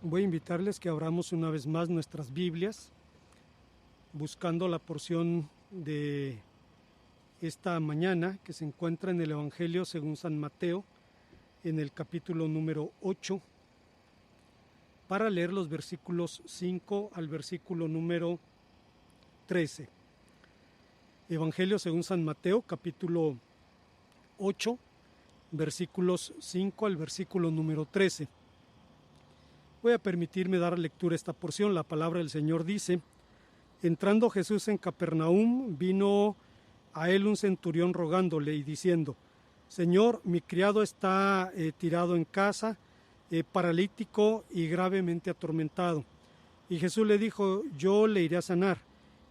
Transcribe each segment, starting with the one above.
Voy a invitarles que abramos una vez más nuestras Biblias, buscando la porción de esta mañana que se encuentra en el Evangelio según San Mateo, en el capítulo número 8, para leer los versículos 5 al versículo número 13. Evangelio según San Mateo, capítulo 8, versículos 5 al versículo número 13. Voy a permitirme dar lectura a esta porción. La palabra del Señor dice: entrando Jesús en Capernaum, vino a él un centurión rogándole y diciendo: Señor, mi criado está tirado en casa, paralítico y gravemente atormentado. Y Jesús le dijo: yo le iré a sanar.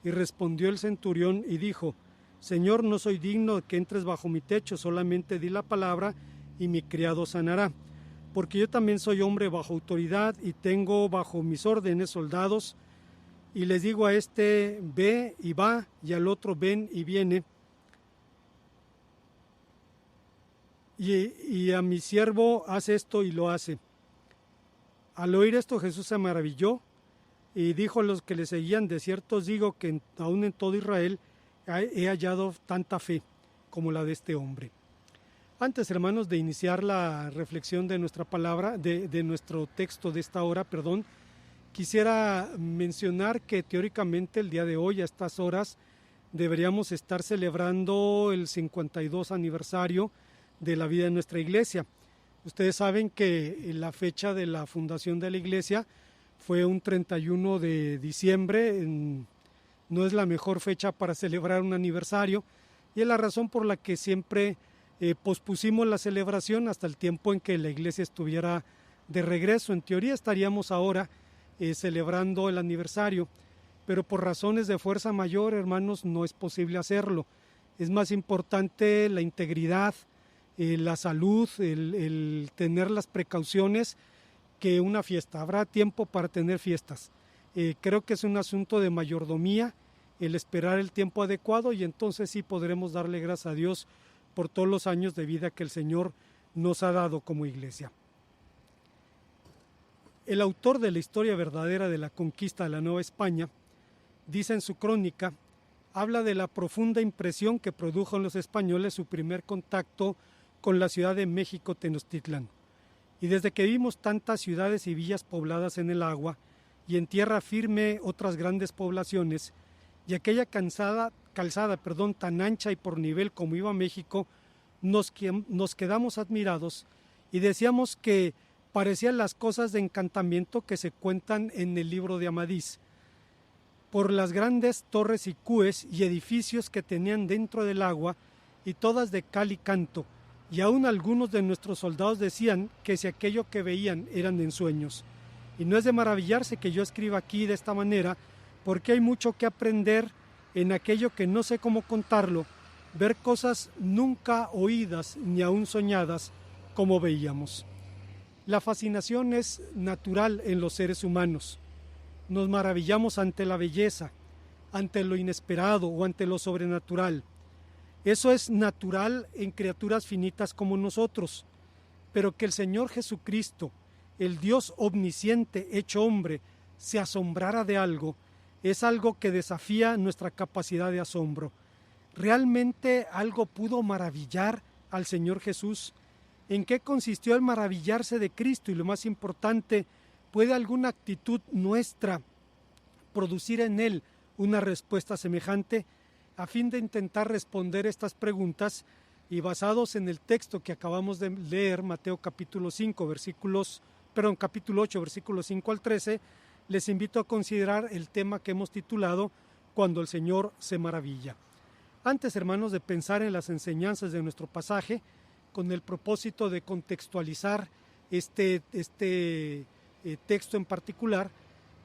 Y respondió el centurión y dijo: Señor, no soy digno de que entres bajo mi techo, solamente di la palabra y mi criado sanará. Porque yo también soy hombre bajo autoridad y tengo bajo mis órdenes soldados, y les digo a este: ve y va, y al otro: ven y viene, y a mi siervo: haz esto, y lo hace. Al oír esto, Jesús se maravilló y dijo a los que le seguían: de cierto os digo que aún en todo Israel he hallado tanta fe como la de este hombre. Antes, hermanos, de iniciar la reflexión de nuestra palabra, de nuestro texto de esta hora, quisiera mencionar que teóricamente el día de hoy, a estas horas, deberíamos estar celebrando el 52 aniversario de la vida de nuestra iglesia. Ustedes saben que la fecha de la fundación de la iglesia fue un 31 de diciembre, no es la mejor fecha para celebrar un aniversario, y es la razón por la que siempre pospusimos la celebración hasta el tiempo en que la iglesia estuviera de regreso. En teoría estaríamos ahora celebrando el aniversario, pero por razones de fuerza mayor, hermanos, no es posible hacerlo. Es más importante la integridad, la salud, el tener las precauciones que una fiesta. Habrá tiempo para tener fiestas. Creo que es un asunto de mayordomía el esperar el tiempo adecuado, y entonces sí podremos darle gracias a Dios por todos los años de vida que el Señor nos ha dado como iglesia. El autor de la historia verdadera de la conquista de la Nueva España dice en su crónica, habla de la profunda impresión que produjo en los españoles su primer contacto con la ciudad de México Tenochtitlán. Y desde que vimos tantas ciudades y villas pobladas en el agua y en tierra firme otras grandes poblaciones, y aquella calzada tan ancha y por nivel como iba México, nos quedamos admirados y decíamos que parecían las cosas de encantamiento que se cuentan en el libro de Amadís, por las grandes torres y cúes y edificios que tenían dentro del agua, y todas de cal y canto, y aún algunos de nuestros soldados decían que si aquello que veían eran ensueños. Y no es de maravillarse que yo escriba aquí de esta manera, porque hay mucho que aprender en aquello que no sé cómo contarlo, ver cosas nunca oídas ni aún soñadas como veíamos. La fascinación es natural en los seres humanos. Nos maravillamos ante la belleza, ante lo inesperado o ante lo sobrenatural. Eso es natural en criaturas finitas como nosotros, pero que el Señor Jesucristo, el Dios omnisciente hecho hombre, se asombrara de algo, es algo que desafía nuestra capacidad de asombro. ¿Realmente algo pudo maravillar al Señor Jesús? ¿En qué consistió el maravillarse de Cristo? Y lo más importante, ¿puede alguna actitud nuestra producir en Él una respuesta semejante? A fin de intentar responder estas preguntas, y basados en el texto que acabamos de leer, Mateo capítulo 8, versículos 5 al 13, les invito a considerar el tema que hemos titulado Cuando el Señor se maravilla. Antes, hermanos, de pensar en las enseñanzas de nuestro pasaje, con el propósito de contextualizar este texto en particular,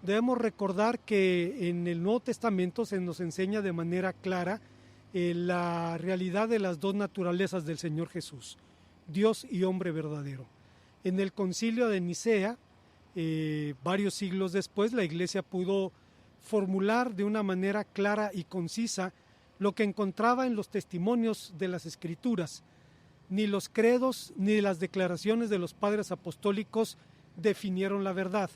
debemos recordar que en el Nuevo Testamento se nos enseña de manera clara la realidad de las dos naturalezas del Señor Jesús, Dios y hombre verdadero. En el Concilio de Nicea, varios siglos después, la Iglesia pudo formular de una manera clara y concisa lo que encontraba en los testimonios de las Escrituras. Ni los credos ni las declaraciones de los padres apostólicos definieron la verdad.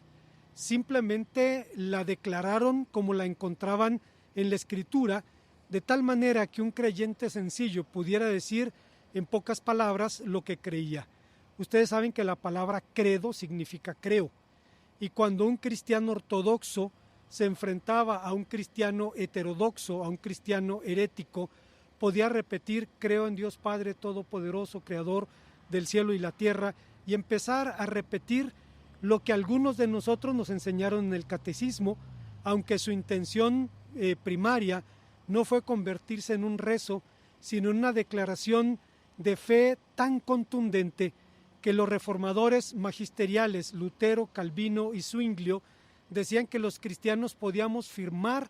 simplemente la declararon como la encontraban en la Escritura, de tal manera que un creyente sencillo pudiera decir en pocas palabras lo que creía. Ustedes saben que la palabra credo significa creo, y cuando un cristiano ortodoxo se enfrentaba a un cristiano heterodoxo, a un cristiano herético, podía repetir: creo en Dios Padre Todopoderoso, Creador del cielo y la tierra, y empezar a repetir lo que algunos de nosotros nos enseñaron en el catecismo, aunque su intención primaria no fue convertirse en un rezo, sino en una declaración de fe tan contundente que los reformadores magisteriales Lutero, Calvino y Zwinglio decían que los cristianos podíamos firmar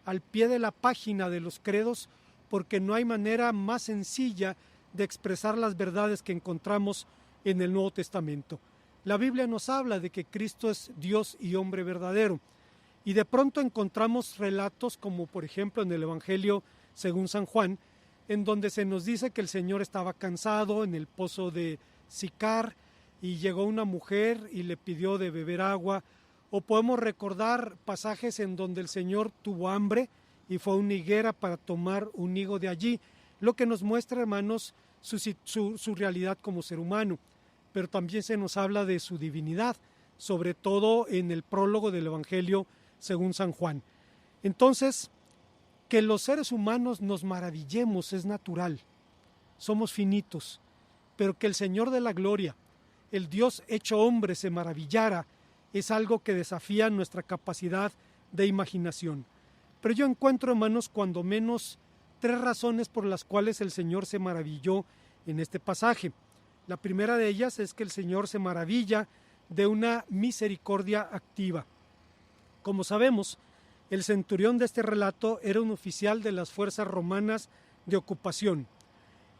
al pie de la página de los credos, porque no hay manera más sencilla de expresar las verdades que encontramos en el Nuevo Testamento. La Biblia nos habla de que Cristo es Dios y hombre verdadero, y de pronto encontramos relatos como por ejemplo en el Evangelio según San Juan, en donde se nos dice que el Señor estaba cansado en el pozo de Sicar y llegó una mujer y le pidió de beber agua, o podemos recordar pasajes en donde el Señor tuvo hambre y fue a una higuera para tomar un higo de allí, lo que nos muestra, hermanos, su realidad como ser humano, pero también se nos habla de su divinidad, sobre todo en el prólogo del Evangelio según San Juan. Entonces, que los seres humanos nos maravillemos es natural, somos finitos, pero que el Señor de la gloria, el Dios hecho hombre, se maravillara, es algo que desafía nuestra capacidad de imaginación. Pero yo encuentro, hermanos, cuando menos 3 razones por las cuales el Señor se maravilló en este pasaje. La primera de ellas es que el Señor se maravilla de una misericordia activa. Como sabemos, el centurión de este relato era un oficial de las fuerzas romanas de ocupación.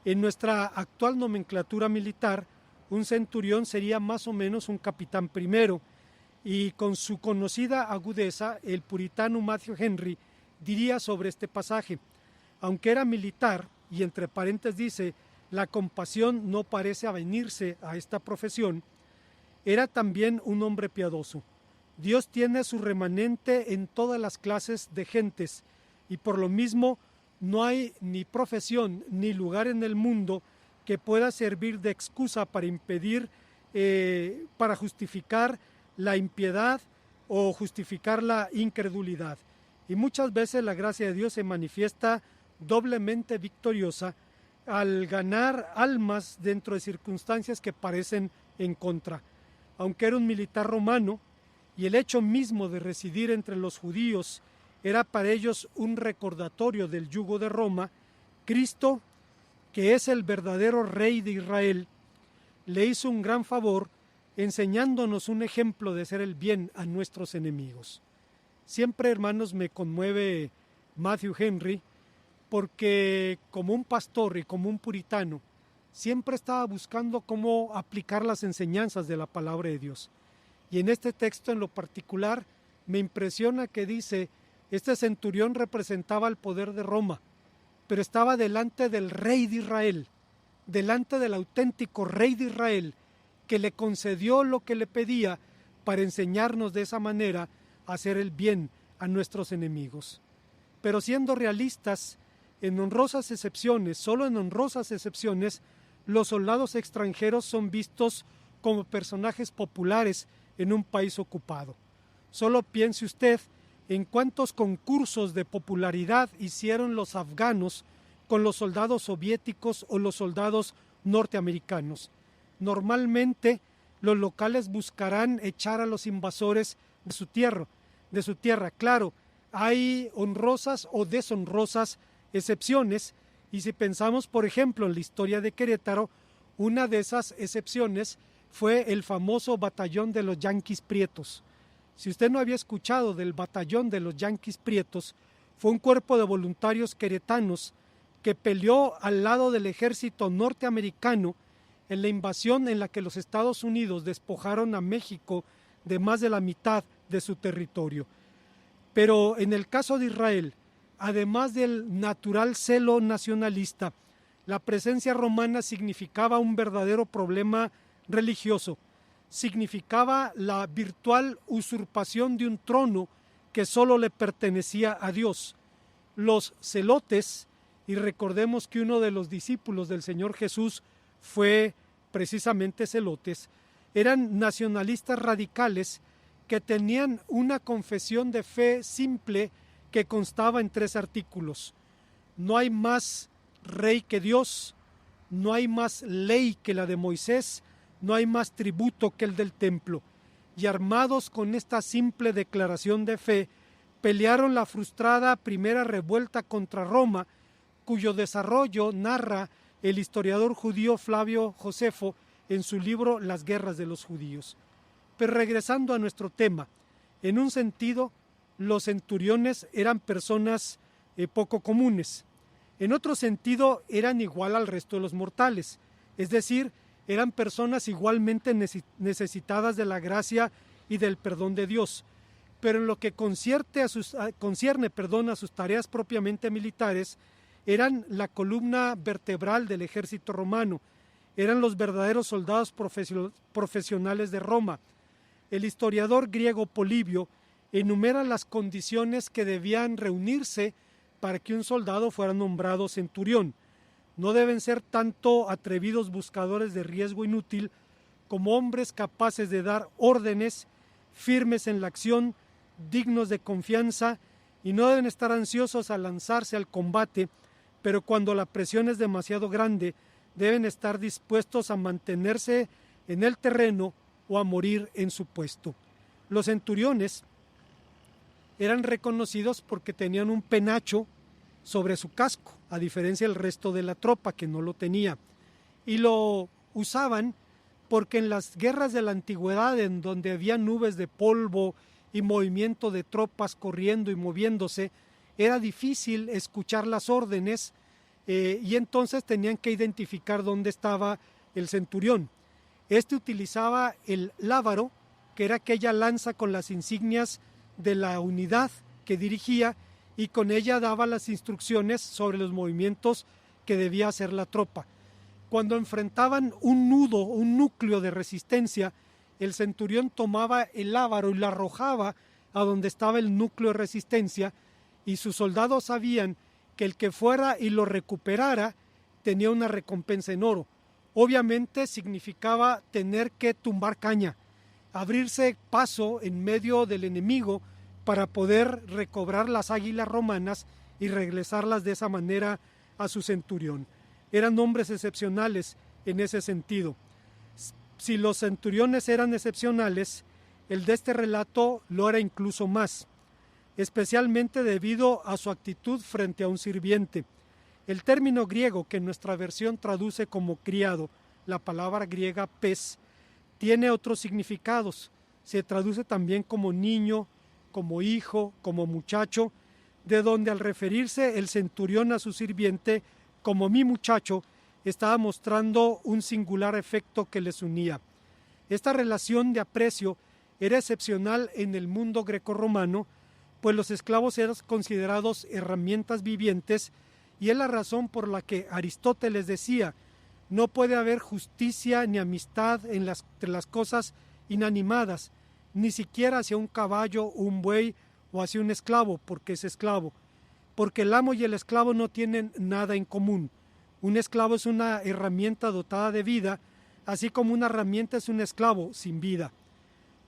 En nuestra actual nomenclatura militar, un centurión sería más o menos un capitán primero, y con su conocida agudeza, el puritano Matthew Henry diría sobre este pasaje: aunque era militar, y entre paréntesis dice, la compasión no parece avenirse a esta profesión, era también un hombre piadoso. Dios tiene su remanente en todas las clases de gentes, y por lo mismo no hay ni profesión ni lugar en el mundo que pueda servir de excusa para impedir, para justificar la impiedad o justificar la incredulidad. Y muchas veces la gracia de Dios se manifiesta doblemente victoriosa al ganar almas dentro de circunstancias que parecen en contra. Aunque era un militar romano, y el hecho mismo de residir entre los judíos era para ellos un recordatorio del yugo de Roma, Cristo, que es el verdadero Rey de Israel, le hizo un gran favor enseñándonos un ejemplo de hacer el bien a nuestros enemigos. Siempre, hermanos, me conmueve Matthew Henry, porque como un pastor y como un puritano, siempre estaba buscando cómo aplicar las enseñanzas de la palabra de Dios. Y en este texto en lo particular me impresiona que dice: este centurión representaba el poder de Roma, pero estaba delante del Rey de Israel, delante del auténtico Rey de Israel, que le concedió lo que le pedía para enseñarnos de esa manera a hacer el bien a nuestros enemigos. Pero siendo realistas, en honrosas excepciones, solo en honrosas excepciones, los soldados extranjeros son vistos como personajes populares en un país ocupado. Solo piense usted en cuántos concursos de popularidad hicieron los afganos con los soldados soviéticos o los soldados norteamericanos. Normalmente los locales buscarán echar a los invasores de su tierra. Claro, hay honrosas o deshonrosas excepciones, y si pensamos por ejemplo en la historia de Querétaro, una de esas excepciones fue el famoso batallón de los Yanquis Prietos. Si usted no había escuchado del batallón de los Yanquis Prietos, fue un cuerpo de voluntarios queretanos que peleó al lado del ejército norteamericano en la invasión en la que los Estados Unidos despojaron a México de más de la mitad de su territorio. Pero en el caso de Israel, además del natural celo nacionalista, la presencia romana significaba un verdadero problema religioso. significaba la virtual usurpación de un trono que solo le pertenecía a Dios. Los celotes, y recordemos que uno de los discípulos del Señor Jesús fue precisamente celotes, eran nacionalistas radicales que tenían una confesión de fe simple que constaba en 3 artículos. No hay más rey que Dios, no hay más ley que la de Moisés, no hay más tributo que el del templo. Y armados con esta simple declaración de fe, pelearon la frustrada primera revuelta contra Roma, cuyo desarrollo narra el historiador judío Flavio Josefo en su libro Las guerras de los judíos. Pero regresando a nuestro tema, en un sentido, los centuriones eran personas poco comunes. En otro sentido, eran igual al resto de los mortales, es decir, eran personas igualmente necesitadas de la gracia y del perdón de Dios. Pero en lo que concierne a sus tareas propiamente militares, eran la columna vertebral del ejército romano, eran los verdaderos soldados profesionales de Roma. El historiador griego Polibio enumera las condiciones que debían reunirse para que un soldado fuera nombrado centurión. No deben ser tanto atrevidos buscadores de riesgo inútil como hombres capaces de dar órdenes, firmes en la acción, dignos de confianza, y no deben estar ansiosos a lanzarse al combate, pero cuando la presión es demasiado grande, deben estar dispuestos a mantenerse en el terreno o a morir en su puesto. Los centuriones eran reconocidos porque tenían un penacho sobre su casco, a diferencia del resto de la tropa que no lo tenía, y lo usaban porque en las guerras de la antigüedad, en donde había nubes de polvo y movimiento de tropas corriendo y moviéndose, era difícil escuchar las órdenes y entonces tenían que identificar dónde estaba el centurión. Este utilizaba el lábaro, que era aquella lanza con las insignias de la unidad que dirigía, y con ella daba las instrucciones sobre los movimientos que debía hacer la tropa. Cuando enfrentaban un nudo, un núcleo de resistencia, el centurión tomaba el lábaro y lo arrojaba a donde estaba el núcleo de resistencia, y sus soldados sabían que el que fuera y lo recuperara tenía una recompensa en oro. Obviamente significaba tener que tumbar caña, abrirse paso en medio del enemigo para poder recobrar las águilas romanas y regresarlas de esa manera a su centurión. Eran hombres excepcionales en ese sentido. Si los centuriones eran excepcionales, el de este relato lo era incluso más, especialmente debido a su actitud frente a un sirviente. El término griego que nuestra versión traduce como criado, la palabra griega pes, tiene otros significados. Se traduce también como niño, como hijo, como muchacho, de donde al referirse el centurión a su sirviente como mi muchacho, estaba mostrando un singular efecto que les unía. Esta relación de aprecio era excepcional en el mundo grecorromano, pues los esclavos eran considerados herramientas vivientes, y es la razón por la que Aristóteles decía: no puede haber justicia ni amistad entre las cosas inanimadas, ni siquiera hacia un caballo, un buey o hacia un esclavo, porque es esclavo. Porque el amo y el esclavo no tienen nada en común. Un esclavo es una herramienta dotada de vida, así como una herramienta es un esclavo sin vida.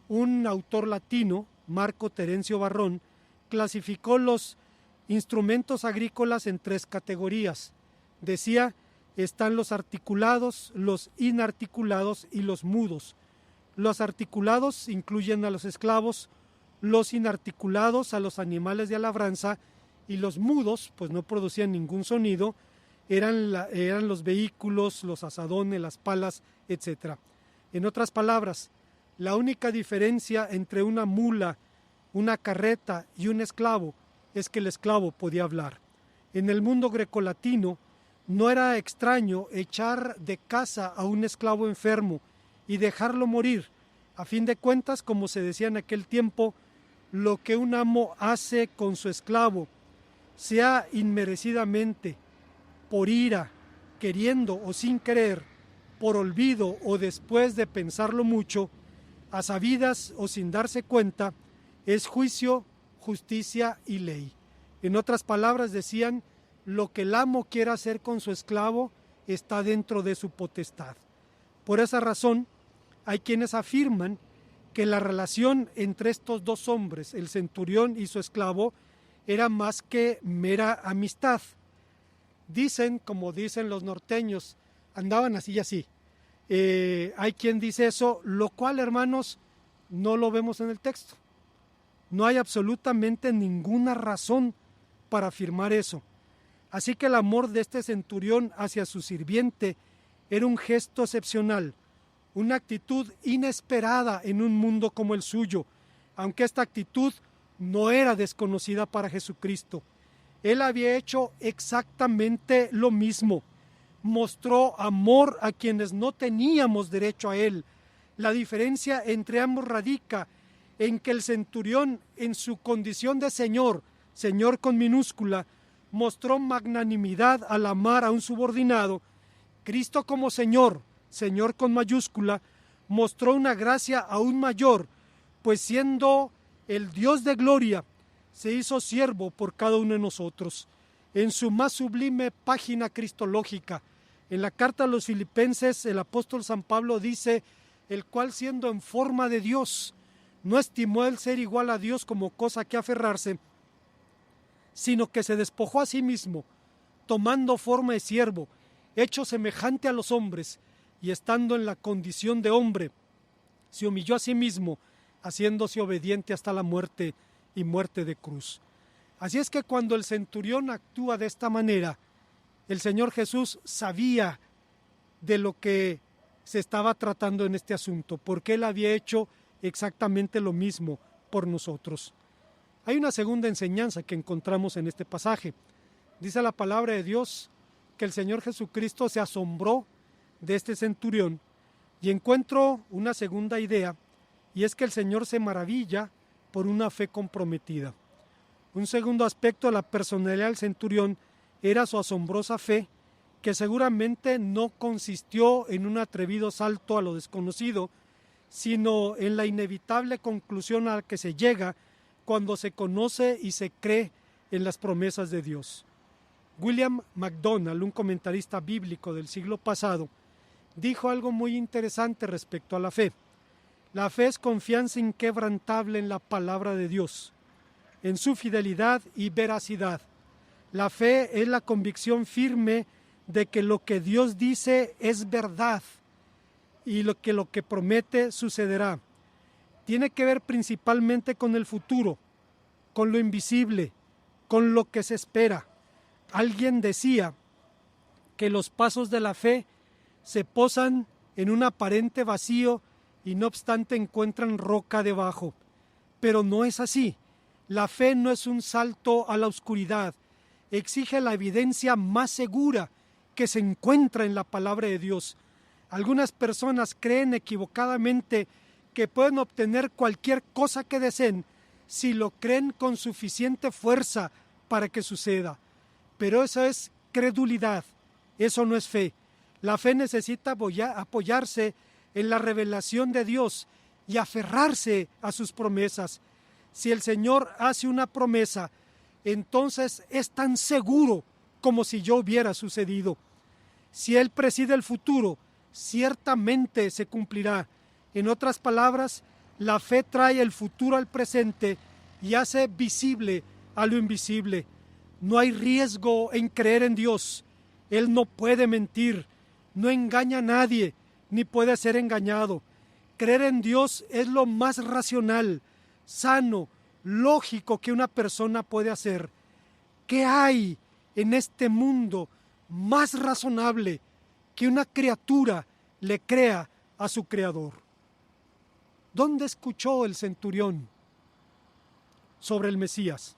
Un autor latino, Marco Terencio Varrón, clasificó los instrumentos agrícolas en 3 categorías. Decía: están los articulados, los inarticulados y los mudos. Los articulados incluyen a los esclavos, los inarticulados a los animales de labranza, y los mudos, pues no producían ningún sonido, eran los vehículos, los azadones, las palas, etc. En otras palabras, la única diferencia entre una mula, una carreta y un esclavo es que el esclavo podía hablar. En el mundo grecolatino no era extraño echar de casa a un esclavo enfermo y dejarlo morir. A fin de cuentas, como se decía en aquel tiempo, lo que un amo hace con su esclavo, sea inmerecidamente, por ira, queriendo o sin querer, por olvido o después de pensarlo mucho, a sabidas o sin darse cuenta, es juicio, justicia y ley. En otras palabras decían, lo que el amo quiera hacer con su esclavo está dentro de su potestad. Por esa razón, hay quienes afirman que la relación entre estos dos hombres, el centurión y su esclavo, era más que mera amistad. Dicen, como dicen los norteños, andaban así y así. Hay quien dice eso, lo cual, hermanos, no lo vemos en el texto. No hay absolutamente ninguna razón para afirmar eso. Así que el amor de este centurión hacia su sirviente era un gesto excepcional, una actitud inesperada en un mundo como el suyo, aunque esta actitud no era desconocida para Jesucristo. Él había hecho exactamente lo mismo. Mostró amor a quienes no teníamos derecho a él. La diferencia entre ambos radica en que el centurión, en su condición de señor con minúscula, mostró magnanimidad al amar a un subordinado. Cristo como Señor con mayúscula, mostró una gracia aún mayor, pues siendo el Dios de gloria, se hizo siervo por cada uno de nosotros. En su más sublime página cristológica, en la carta a los Filipenses, el apóstol San Pablo dice, el cual siendo en forma de Dios, no estimó el ser igual a Dios como cosa que aferrarse, sino que se despojó a sí mismo, tomando forma de siervo, hecho semejante a los hombres, y estando en la condición de hombre, se humilló a sí mismo, haciéndose obediente hasta la muerte y muerte de cruz. Así es que cuando el centurión actúa de esta manera, el Señor Jesús sabía de lo que se estaba tratando en este asunto, porque Él había hecho exactamente lo mismo por nosotros. Hay una segunda enseñanza que encontramos en este pasaje. Dice la palabra de Dios que el Señor Jesucristo se asombró de este centurión, y encuentro una segunda idea, y es que el Señor se maravilla por una fe comprometida. Un segundo aspecto de la personalidad del centurión era su asombrosa fe, que seguramente no consistió en un atrevido salto a lo desconocido, sino en la inevitable conclusión a la que se llega cuando se conoce y se cree en las promesas de Dios. William MacDonald, un comentarista bíblico del siglo pasado, dijo algo muy interesante respecto a la fe. La fe es confianza inquebrantable en la palabra de Dios, en su fidelidad y veracidad. La fe es la convicción firme de que lo que Dios dice es verdad y lo que promete sucederá. Tiene que ver principalmente con el futuro, con lo invisible, con lo que se espera. Alguien decía que los pasos de la fe se posan en un aparente vacío y no obstante encuentran roca debajo. Pero no es así. La fe no es un salto a la oscuridad. Exige la evidencia más segura que se encuentra en la palabra de Dios. Algunas personas creen equivocadamente que pueden obtener cualquier cosa que deseen si lo creen con suficiente fuerza para que suceda. Pero eso es credulidad, eso no es fe. La fe necesita apoyarse en la revelación de Dios y aferrarse a sus promesas. Si el Señor hace una promesa, entonces es tan seguro como si ya hubiera sucedido. Si Él preside el futuro, ciertamente se cumplirá. En otras palabras, la fe trae el futuro al presente y hace visible a lo invisible. No hay riesgo en creer en Dios. Él no puede mentir, no engaña a nadie, ni puede ser engañado. Creer en Dios es lo más racional, sano, lógico que una persona puede hacer. ¿Qué hay en este mundo más razonable que una criatura le crea a su Creador? ¿Dónde escuchó el centurión sobre el Mesías?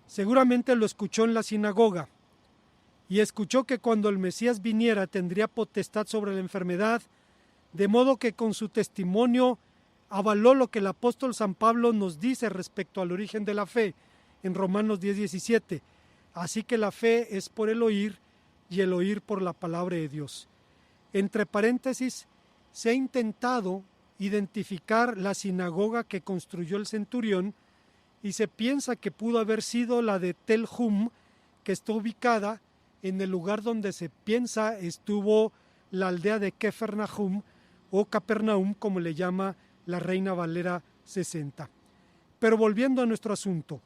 Seguramente lo escuchó en la sinagoga y escuchó que cuando el Mesías viniera tendría potestad sobre la enfermedad, de modo que con su testimonio avaló lo que el apóstol San Pablo nos dice respecto al origen de la fe en Romanos 10:17. Así que la fe es por el oír y el oír por la palabra de Dios. Entre paréntesis, se ha intentado identificar la sinagoga que construyó el centurión y se piensa que pudo haber sido la de Tel Hum, que está ubicada en el lugar donde se piensa estuvo la aldea de Kefarnahum o Capernaum, como le llama la Reina Valera 60. Pero volviendo a nuestro asunto,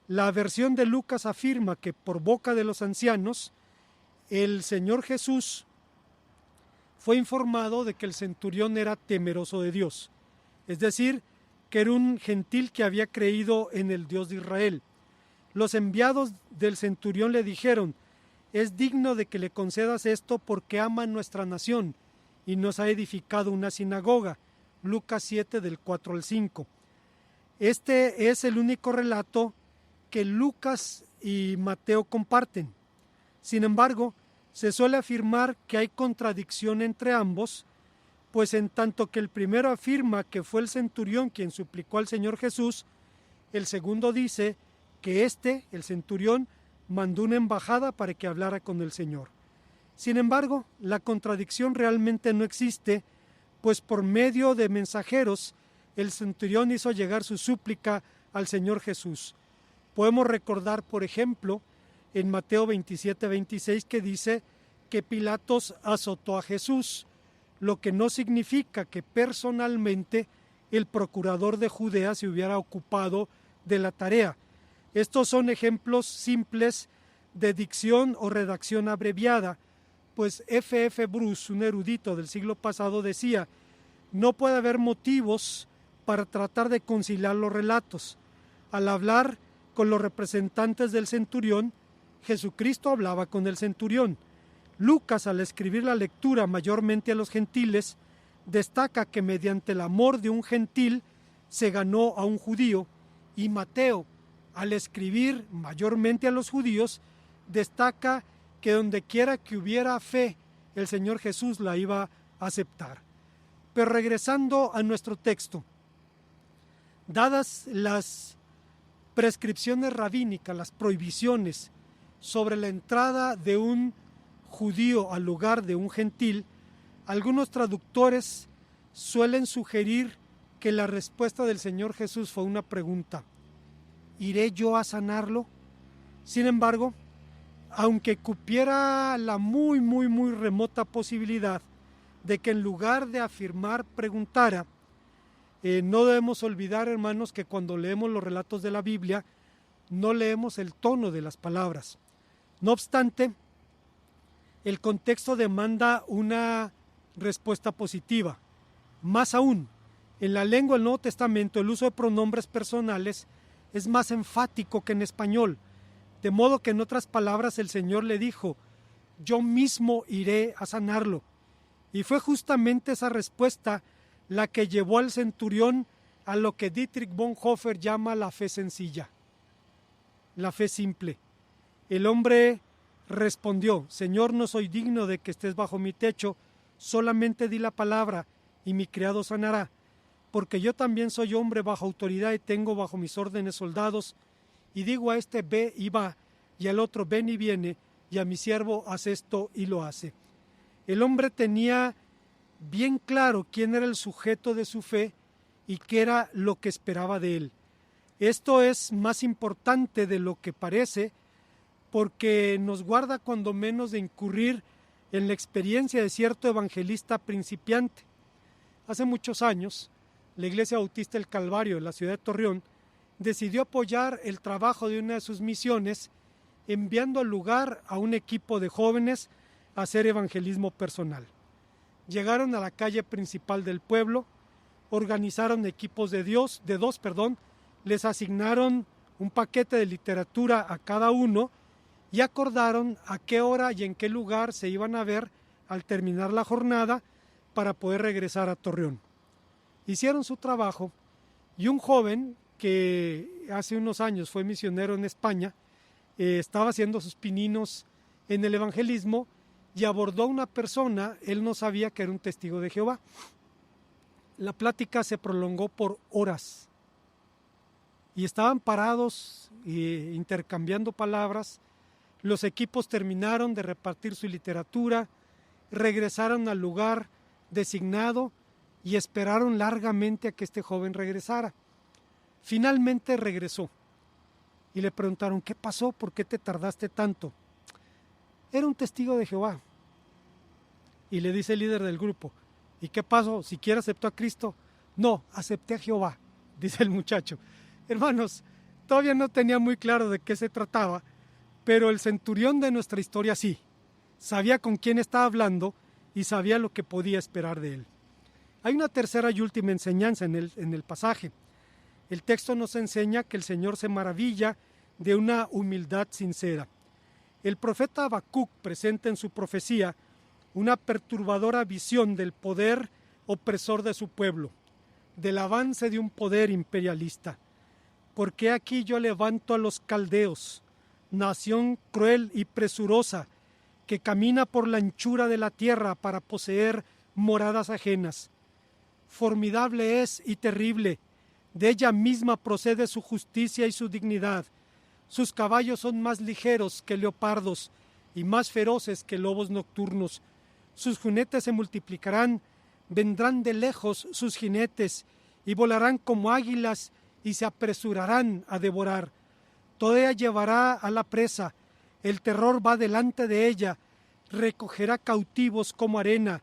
la versión de Lucas afirma que por boca de los ancianos, el Señor Jesús fue informado de que el centurión era temeroso de Dios, es decir, que era un gentil que había creído en el Dios de Israel. Los enviados del centurión le dijeron: es digno de que le concedas esto porque ama nuestra nación y nos ha edificado una sinagoga. Lucas 7 del 4 al 5. Este es el único relato que Lucas y Mateo comparten. Sin embargo, se suele afirmar que hay contradicción entre ambos, pues en tanto que el primero afirma que fue el centurión quien suplicó al Señor Jesús, el segundo dice que el centurión, mandó una embajada para que hablara con el Señor. Sin embargo, la contradicción realmente no existe, pues por medio de mensajeros, el centurión hizo llegar su súplica al Señor Jesús. Podemos recordar, por ejemplo, en Mateo 27-26, que dice que Pilatos azotó a Jesús, lo que no significa que personalmente el procurador de Judea se hubiera ocupado de la tarea. Estos son ejemplos simples de dicción o redacción abreviada, pues F. Bruce, un erudito del siglo pasado, decía: no puede haber motivos para tratar de conciliar los relatos. Al hablar con los representantes del centurión, Jesucristo hablaba con el centurión. Lucas, al escribir la lectura mayormente a los gentiles, destaca que mediante el amor de un gentil se ganó a un judío, y Mateo, al escribir mayormente a los judíos, destaca que donde quiera que hubiera fe, el Señor Jesús la iba a aceptar. Pero regresando a nuestro texto, dadas las prescripciones rabínicas, las prohibiciones sobre la entrada de un judío al lugar de un gentil, algunos traductores suelen sugerir que la respuesta del Señor Jesús fue una pregunta: ¿iré yo a sanarlo? Sin embargo, aunque cupiera la muy remota posibilidad de que en lugar de afirmar preguntara, no debemos olvidar, hermanos, que cuando leemos los relatos de la Biblia no leemos el tono de las palabras. No obstante, el contexto demanda una respuesta positiva. Más aún, en la lengua del Nuevo Testamento el uso de pronombres personales es más enfático que en español, de modo que en otras palabras el Señor le dijo: yo mismo iré a sanarlo. Y fue justamente esa respuesta la que llevó al centurión a lo que Dietrich Bonhoeffer llama la fe sencilla, la fe simple. El hombre respondió: Señor, no soy digno de que estés bajo mi techo, solamente di la palabra y mi criado sanará, porque yo también soy hombre bajo autoridad y tengo bajo mis órdenes soldados, y digo a este ve y va, y al otro ven y viene, y a mi siervo haz esto y lo hace. El hombre tenía bien claro quién era el sujeto de su fe y qué era lo que esperaba de él. Esto es más importante de lo que parece, porque nos guarda cuando menos de incurrir en la experiencia de cierto evangelista principiante. Hace muchos años, la Iglesia Bautista del Calvario de la ciudad de Torreón decidió apoyar el trabajo de una de sus misiones, enviando al lugar a un equipo de jóvenes a hacer evangelismo personal. Llegaron a la calle principal del pueblo, organizaron equipos de dos, les asignaron un paquete de literatura a cada uno y acordaron a qué hora y en qué lugar se iban a ver al terminar la jornada para poder regresar a Torreón. Hicieron su trabajo y un joven que hace unos años fue misionero en España, estaba haciendo sus pininos en el evangelismo y abordó a una persona. Él no sabía que era un testigo de Jehová. La plática se prolongó por horas y estaban parados intercambiando palabras. Los equipos terminaron de repartir su literatura, regresaron al lugar designado y esperaron largamente a que este joven regresara. Finalmente regresó y le preguntaron: ¿qué pasó? ¿Por qué te tardaste tanto? Era un testigo de Jehová. Y le dice el líder del grupo: ¿y qué pasó? ¿Siquiera aceptó a Cristo? No, acepté a Jehová, dice el muchacho. Hermanos, todavía no tenía muy claro de qué se trataba, pero el centurión de nuestra historia sí. Sabía con quién estaba hablando y sabía lo que podía esperar de él. Hay una tercera y última enseñanza en el pasaje. El texto nos enseña que el Señor se maravilla de una humildad sincera. El profeta Habacuc presenta en su profecía una perturbadora visión del poder opresor de su pueblo, del avance de un poder imperialista. Porque aquí yo levanto a los caldeos, nación cruel y presurosa, que camina por la anchura de la tierra para poseer moradas ajenas. Formidable es y terrible, de ella misma procede su justicia y su dignidad. Sus caballos son más ligeros que leopardos y más feroces que lobos nocturnos. Sus jinetes se multiplicarán, vendrán de lejos sus jinetes y volarán como águilas y se apresurarán a devorar. Toda ella llevará a la presa, el terror va delante de ella, recogerá cautivos como arena,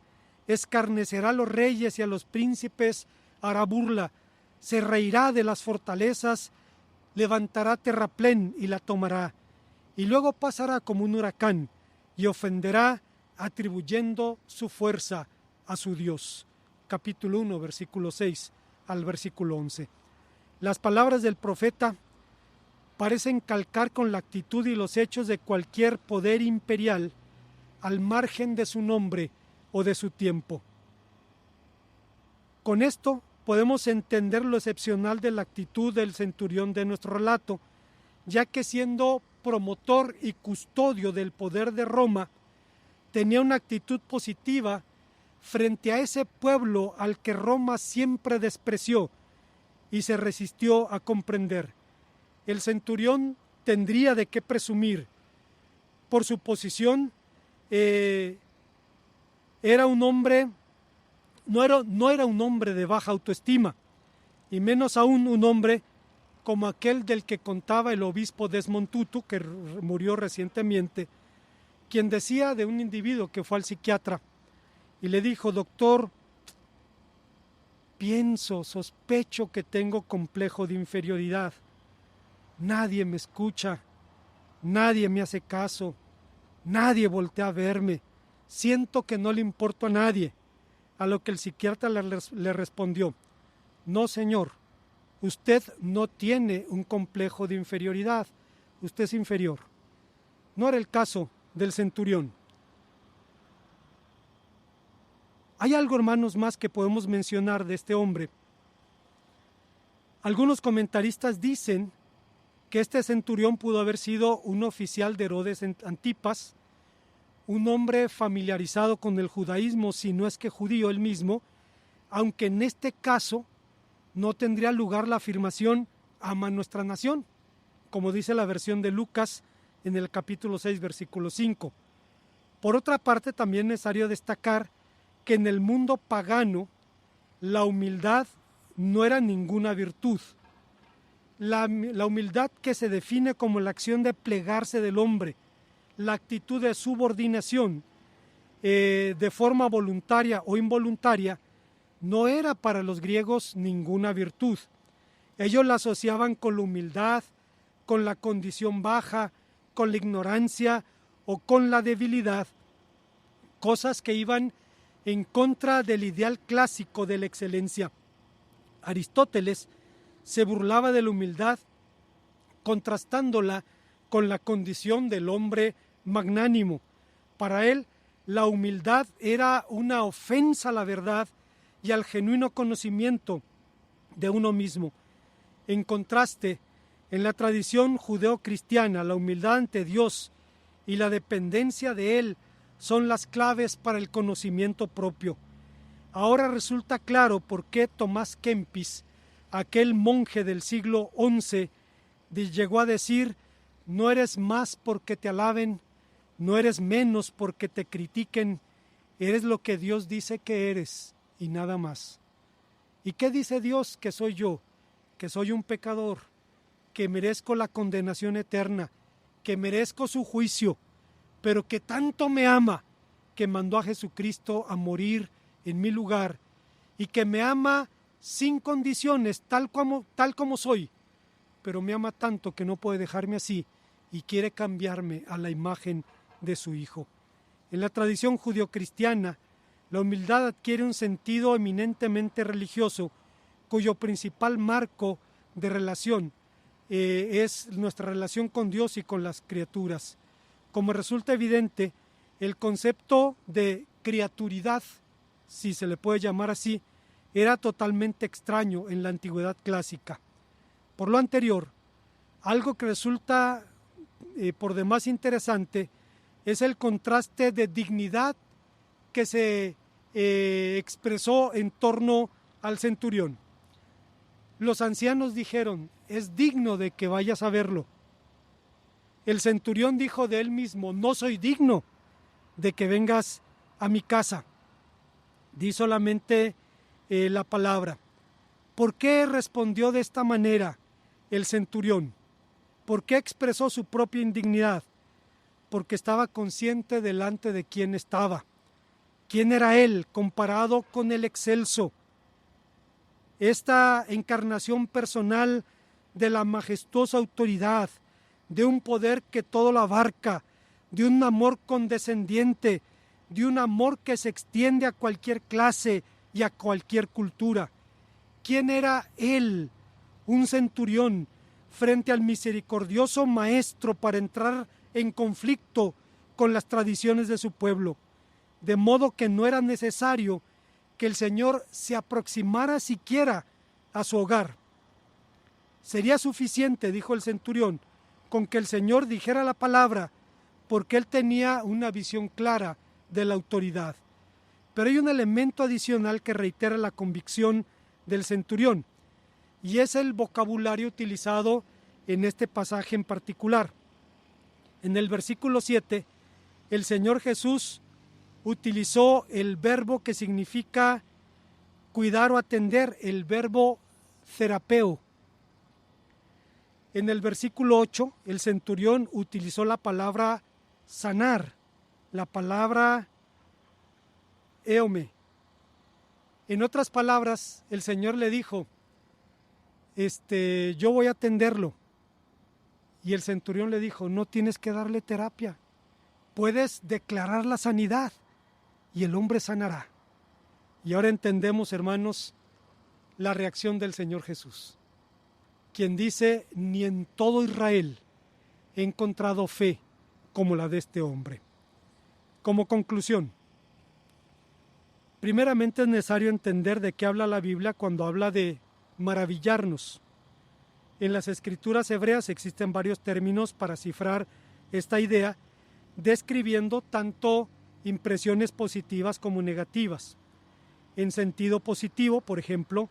escarnecerá a los reyes y a los príncipes, hará burla, se reirá de las fortalezas, levantará terraplén y la tomará, y luego pasará como un huracán y ofenderá atribuyendo su fuerza a su Dios. Capítulo 1, versículo 6 al versículo 11. Las palabras del profeta parecen calcar con la actitud y los hechos de cualquier poder imperial al margen de su nombre o de su tiempo. Con esto podemos entender lo excepcional de la actitud del centurión de nuestro relato, ya que siendo promotor y custodio del poder de Roma, tenía una actitud positiva frente a ese pueblo al que Roma siempre despreció y se resistió a comprender. El centurión tendría de qué presumir. Por su posición, era un hombre, no era un hombre de baja autoestima, y menos aún un hombre como aquel del que contaba el obispo Desmond Tutu, que murió recientemente, quien decía de un individuo que fue al psiquiatra y le dijo: doctor, sospecho que tengo complejo de inferioridad. Nadie me escucha, nadie me hace caso, nadie voltea a verme, siento que no le importo a nadie. A lo que el psiquiatra le respondió: no, señor, usted no tiene un complejo de inferioridad, usted es inferior. No era el caso del centurión. Hay algo, hermanos, más que podemos mencionar de este hombre. Algunos comentaristas dicen que este centurión pudo haber sido un oficial de Herodes Antipas, un hombre familiarizado con el judaísmo, si no es que judío él mismo, aunque en este caso no tendría lugar la afirmación ama nuestra nación, como dice la versión de Lucas en el capítulo 6, versículo 5. Por otra parte, también es necesario destacar que en el mundo pagano la humildad no era ninguna virtud. La humildad, que se define como la acción de plegarse del hombre, la actitud de subordinación de forma voluntaria o involuntaria, no era para los griegos ninguna virtud. Ellos la asociaban con la humildad, con la condición baja, con la ignorancia o con la debilidad, cosas que iban en contra del ideal clásico de la excelencia. Aristóteles se burlaba de la humildad, contrastándola con la condición del hombre magnánimo. Para él, la humildad era una ofensa a la verdad y al genuino conocimiento de uno mismo. En contraste, en la tradición judeo-cristiana, la humildad ante Dios y la dependencia de Él son las claves para el conocimiento propio. Ahora resulta claro por qué Tomás Kempis, aquel monje del siglo XI, llegó a decir: no eres más porque te alaben, no eres menos porque te critiquen, eres lo que Dios dice que eres y nada más. ¿Y qué dice Dios que soy yo? Que soy un pecador, que merezco la condenación eterna, que merezco su juicio, pero que tanto me ama, que mandó a Jesucristo a morir en mi lugar, y que me ama sin condiciones, tal como soy, pero me ama tanto que no puede dejarme así y quiere cambiarme a la imagen de su Hijo. En la tradición judio-cristiana, la humildad adquiere un sentido eminentemente religioso, cuyo principal marco de relación es nuestra relación con Dios y con las criaturas. Como resulta evidente, el concepto de criaturidad, si se le puede llamar así, era totalmente extraño en la antigüedad clásica. Por lo anterior, algo que resulta por demás interesante es el contraste de dignidad que se expresó en torno al centurión. Los ancianos dijeron: es digno de que vayas a verlo. El centurión dijo de él mismo: no soy digno de que vengas a mi casa. Di solamente la palabra. ¿Por qué respondió de esta manera el centurión? ¿Por qué expresó su propia indignidad? Porque estaba consciente delante de quién estaba. ¿Quién era él comparado con el excelso? Esta encarnación personal de la majestuosa autoridad, de un poder que todo lo abarca, de un amor condescendiente, de un amor que se extiende a cualquier clase y a cualquier cultura. ¿Quién era él, un centurión, frente al misericordioso maestro para entrar en conflicto con las tradiciones de su pueblo? De modo que no era necesario que el Señor se aproximara siquiera a su hogar. Sería suficiente, dijo el centurión, con que el Señor dijera la palabra, porque él tenía una visión clara de la autoridad. Pero hay un elemento adicional que reitera la convicción del centurión, y es el vocabulario utilizado en este pasaje en particular. En el versículo 7, el Señor Jesús utilizó el verbo que significa cuidar o atender, el verbo terapeo. En el versículo 8, el centurión utilizó la palabra sanar, la palabra eome. En otras palabras, el Señor le dijo: yo voy a atenderlo. Y el centurión le dijo: no tienes que darle terapia, puedes declarar la sanidad y el hombre sanará. Y ahora entendemos, hermanos, la reacción del Señor Jesús, quien dice: ni en todo Israel he encontrado fe como la de este hombre. Como conclusión, primeramente es necesario entender de qué habla la Biblia cuando habla de maravillarnos. En las escrituras hebreas existen varios términos para cifrar esta idea, describiendo tanto impresiones positivas como negativas. En sentido positivo, por ejemplo,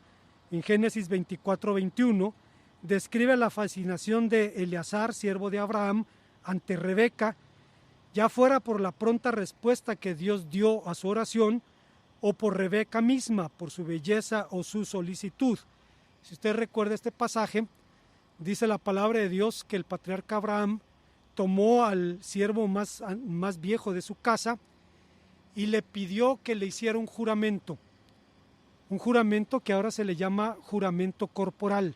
en Génesis 24:21, describe la fascinación de Eleazar, siervo de Abraham, ante Rebeca, ya fuera por la pronta respuesta que Dios dio a su oración, o por Rebeca misma, por su belleza o su solicitud. Si usted recuerda este pasaje, dice la palabra de Dios que el patriarca Abraham tomó al siervo más viejo de su casa y le pidió que le hiciera un juramento que ahora se le llama juramento corporal.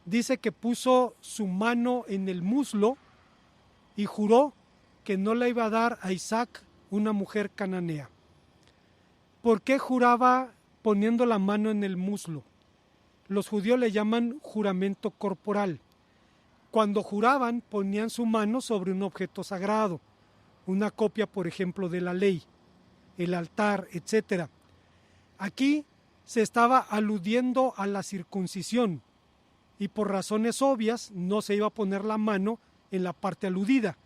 Dice que puso su mano en el muslo y juró que no le iba a dar a Isaac una mujer cananea. ¿Por qué juraba poniendo la mano en el muslo? Los judíos le llaman juramento corporal. Cuando juraban, ponían su mano sobre un objeto sagrado, una copia, por ejemplo, de la ley, el altar, etc. Aquí se estaba aludiendo a la circuncisión y por razones obvias no se iba a poner la mano en la parte aludida.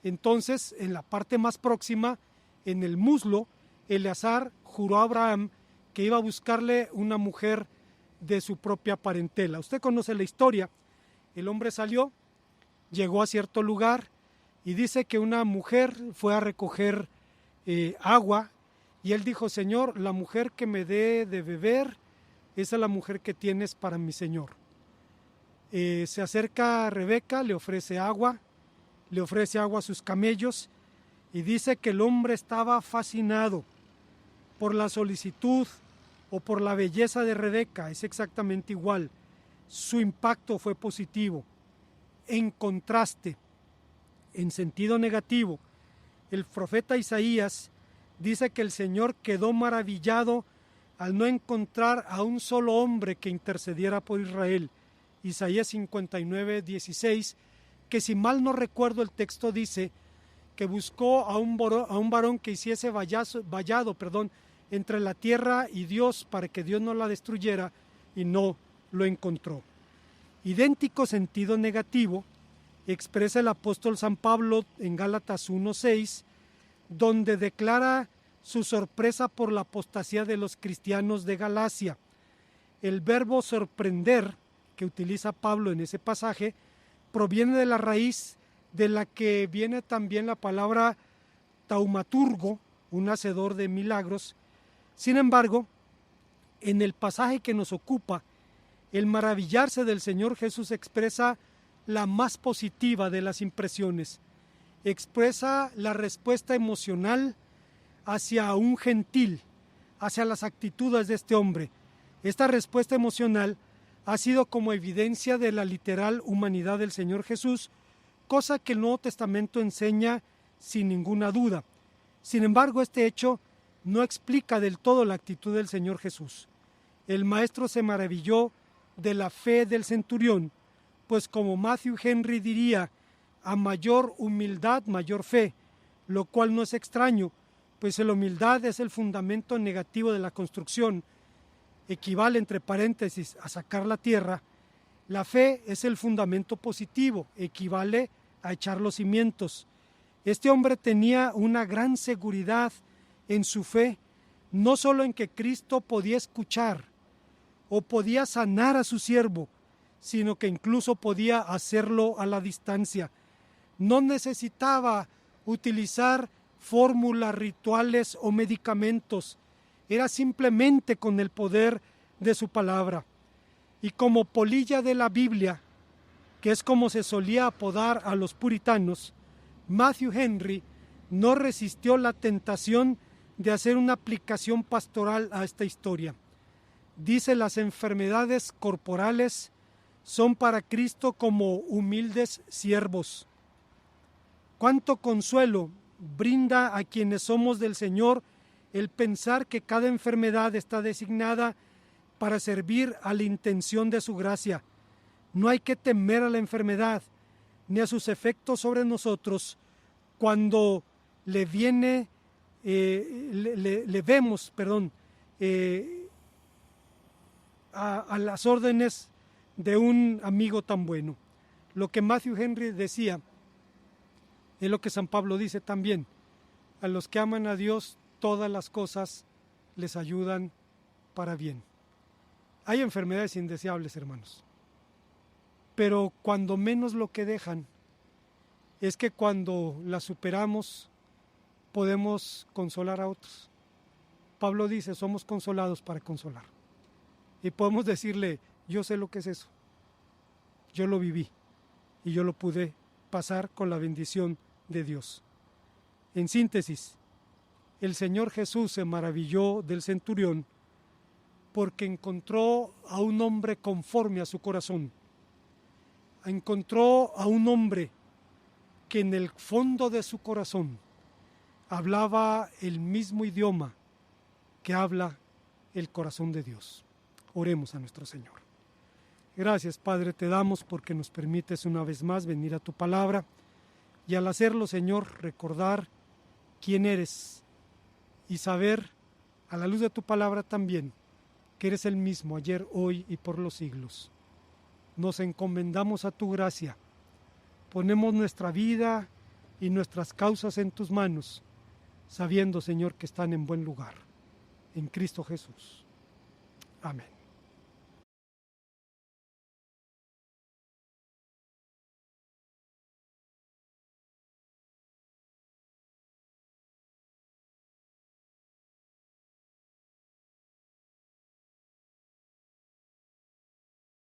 Entonces, en la parte más próxima, en el muslo, Eleazar juró a Abraham que iba a buscarle una mujer de su propia parentela. Usted conoce la historia. El hombre salió, llegó a cierto lugar y dice que una mujer fue a recoger agua y él dijo: Señor, la mujer que me dé de beber esa es la mujer que tienes para mi señor. Se acerca a Rebeca, le ofrece agua a sus camellos y dice que el hombre estaba fascinado por la solicitud o por la belleza de Rebeca. Es exactamente igual. Su impacto fue positivo. En contraste, en sentido negativo, el profeta Isaías dice que el Señor quedó maravillado al no encontrar a un solo hombre que intercediera por Israel. Isaías 59:16, que si mal no recuerdo el texto dice que buscó a un varón que hiciese vallado entre la tierra y Dios para que Dios no la destruyera, y no lo encontró. Idéntico sentido negativo expresa el apóstol San Pablo en Gálatas 1:6, donde declara su sorpresa por la apostasía de los cristianos de Galacia. El verbo sorprender que utiliza Pablo en ese pasaje proviene de la raíz de la que viene también la palabra taumaturgo, un hacedor de milagros. Sin embargo, en el pasaje que nos ocupa, el maravillarse del Señor Jesús expresa la más positiva de las impresiones. Expresa la respuesta emocional hacia un gentil, hacia las actitudes de este hombre. Esta respuesta emocional ha sido como evidencia de la literal humanidad del Señor Jesús, cosa que el Nuevo Testamento enseña sin ninguna duda. Sin embargo, este hecho no explica del todo la actitud del Señor Jesús. El maestro se maravilló de la fe del centurión, pues como Matthew Henry diría, a mayor humildad, mayor fe, lo cual no es extraño, pues la humildad es el fundamento negativo de la construcción, equivale entre paréntesis a sacar la tierra. La fe es el fundamento positivo, equivale a echar los cimientos. Este hombre tenía una gran seguridad en su fe, no solo en que Cristo podía escuchar o podía sanar a su siervo, sino que incluso podía hacerlo a la distancia. No necesitaba utilizar fórmulas, rituales o medicamentos. Era simplemente con el poder de su palabra. Y como polilla de la Biblia, que es como se solía apodar a los puritanos, Matthew Henry no resistió la tentación de hacer una aplicación pastoral a esta historia. Dice: las enfermedades corporales son para Cristo como humildes siervos. Cuánto consuelo brinda a quienes somos del Señor el pensar que cada enfermedad está designada para servir a la intención de su gracia. No hay que temer a la enfermedad ni a sus efectos sobre nosotros cuando le vemos a las órdenes de un amigo tan bueno. Lo que Matthew Henry decía es lo que San Pablo dice también: a los que aman a Dios todas las cosas les ayudan para bien. Hay enfermedades indeseables, hermanos, pero cuando menos lo que dejan es que cuando las superamos podemos consolar a otros. Pablo dice: somos consolados para consolar. Y podemos decirle: yo sé lo que es eso, yo lo viví y yo lo pude pasar con la bendición de Dios. En síntesis, el Señor Jesús se maravilló del centurión porque encontró a un hombre conforme a su corazón. Encontró a un hombre que en el fondo de su corazón hablaba el mismo idioma que habla el corazón de Dios. Oremos a nuestro Señor. Gracias, Padre, te damos porque nos permites una vez más venir a tu palabra y al hacerlo, Señor, recordar quién eres y saber, a la luz de tu palabra también, que eres el mismo ayer, hoy y por los siglos. Nos encomendamos a tu gracia, ponemos nuestra vida y nuestras causas en tus manos, sabiendo, Señor, que están en buen lugar. En Cristo Jesús. Amén.